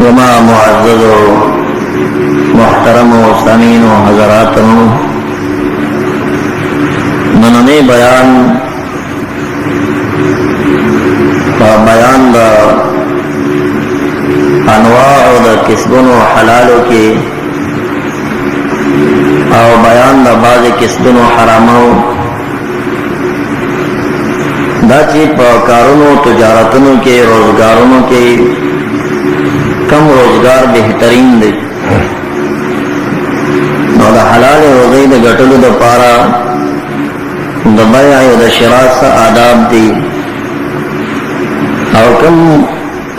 वमा मुअज़्ज़ज़ मुहतरम सामीन हज़रात मनने बयान द अनवाअ द किस्बों हलालों के और बयान द बाज़ किस्बों हरामों दाची कारों तजारतों के रोजगारों के कम रोजगार बेहतरीन दे और हलाल रोज़ी द गटलू द पारा द बया द शरात सा आदाब दी और कम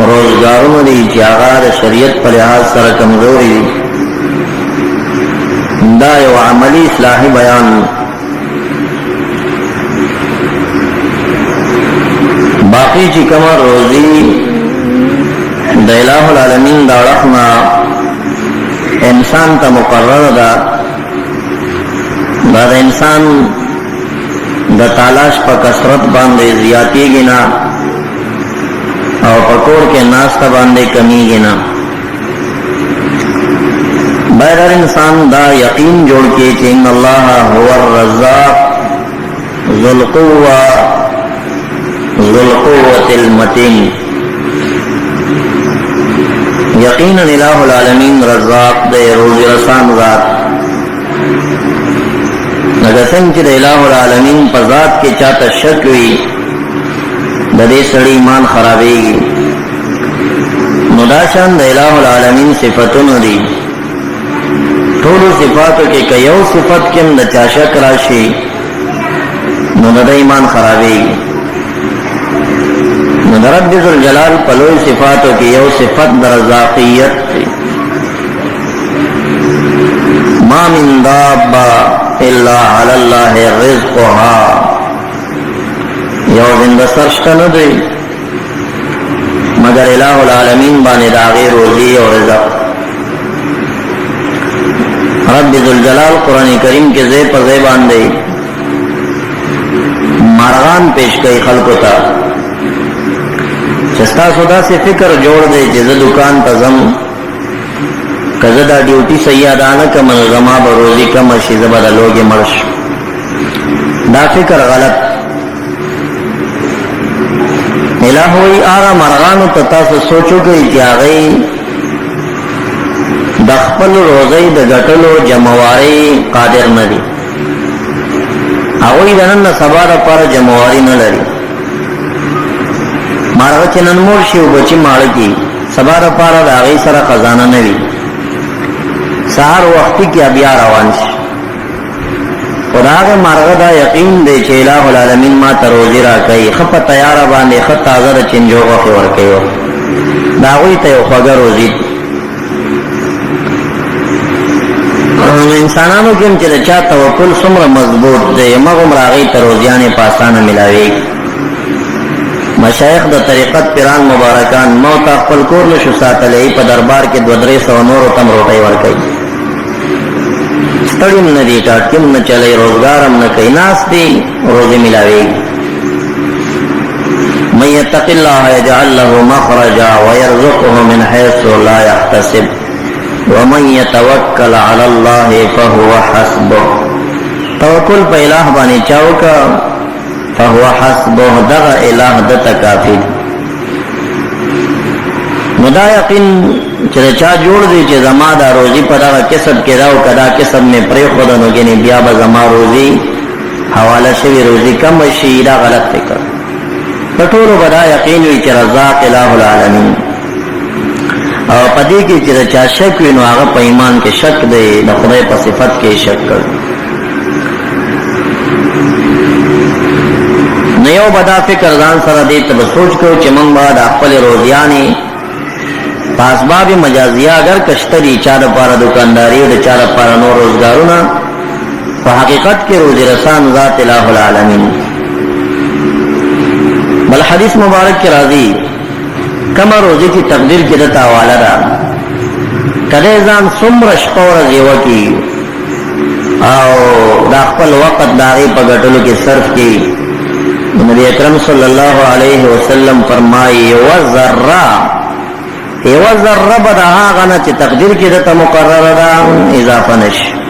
रोजगारों दी जागार शरीयत पर लिहाज सर कमजोरी दाय व अमली इस्लाही बयान बाकी चिकमर रोजी इलाहुल आलमीन दाड़खना इंसान का मुकर्रर दा इंसान द तालाश पर कसरत बांधे जियाती गिना और पकोड़ के नाश्ता बांधे कमी गिना बहर इंसान दा यकीन जोड़ के चिन अल्लाह हुवर रज़्ज़ाक़ ज़ुल क़ुव्वतिल मतीन यकीनन इलाहुल आलमीन रज़्ज़ाक़ दे रोज़ी रसान ज़ात अगर संग इलाहुल आलमीन पर ज़ात के चाहता शक हुई ददे सड़ी ईमान खराबेगी मुदाशान द इलाहुल आलमीन सिफतुन दी थोड़ो सिफातों के कयो सिफत के द चाशक राशि मुदा ईमान खराबेगी रब्बुल जलाल पलोई सिफातों की यो सिफत रज़्ज़ाक़ियत मा मिन दाब्बा इल्ला अलल्लाहि रिज़्क़ुहा यो जिंदा सरश्ता न दे मगर इलाहुल आलमीन बाने दागे रोज़ी और रिज़्क़ रब्बुल जलाल कुरान करीम के ज़े पर ज़े बांधे मारगान पेश कई खल्क़ों चस्ता सुदा से फिक्र जोड़ दे जिसे दुकान तजम कजदा ड्यूटी सैयादाना का मनज़मा बरोजी का मशीज़ बदलोगे मर्श दा फिक्र गलत इलाहोई आरा मरगान तता से सोचो गई क्या गई दखपल रोज़ई द गटलो जमवारी कादिर नदी अवई दनन सबार पर जमवारी न लड़ी मारा चनन मोर शिव बची माड़ की सबार पारा दागी सरा खजाना नवी सहार वक्ती की अबिया रवान खुदा के मारगदा यकीन दे इलाहुल आलमीन मा तरोजी रा कई खप तैयार बांधे खत ताज़ा चिंजोगा फेवर कयो दागुई तय खगर रोजी इंसानों के चले चा तवक्कुल सुमर मजबूत दे मगम रागी तरोजियाने पासान मिलावे मशाइख द तरीक़त पिरान मुबारकान मौता खपल कोर नशु सातले पर दरबार के द्वदरे सौ नूर तम रोटे वर्कई स्तड़िम न दी टाटकिम न चले रोजगारम न कई नास्ती रोज़ी मिलावे मन यत्तक़िल्लाह यजअल लहु मख़रजा व यरज़ुक़हु मिन हैसु ला यहतसिब व मन यतवक्कल अलल्लाहि फहुव हस्बुह तवक्कुल पे इलाह बानी चाओ का फहुव हस्बुह दगा इलाह दता काफी मुदा यकीन चचा जोड़ दी चे जमादा रोजी पदा किसब के दाव कदा किसब में प्रे खुदन होगी नहीं बिया बजमा रोजी हवाला शवी रोजी कम शीरा गलत फिक्र कठोर बदा यकीन हुई चे रज़्ज़ाक़ इलाहुल आलमीन और पदी की चचा शक हुई नो आगा पैमान के शक दे न खुदा पर सिफत के शक कर नयो बदा फिक्र जान सरा दे तब सोच को चिमंग बाद अक्पल रोजियानी पासबाब मजाजिया अगर कश्तरी चार पारा दुकानदारी और चार पारा नो रोजगारों ना तो हकीकत के रोज़ी रसान ज़ात इलाहुल आलमीन बल हदीस मुबारक के राजी कमा रोज़ी की तकदीर की दता वाला रा कदे जान सुमरश और जेवा की आओ दाखपल वक़्त दागी पगटलो के सर्फ की नबी अकरम सल्लल्लाहु अलैहि वसल्लम फरमाई व ज़र्रा یو ذره به د هغه نه چې تقدیر کې دته مقرره ده اضافه نشي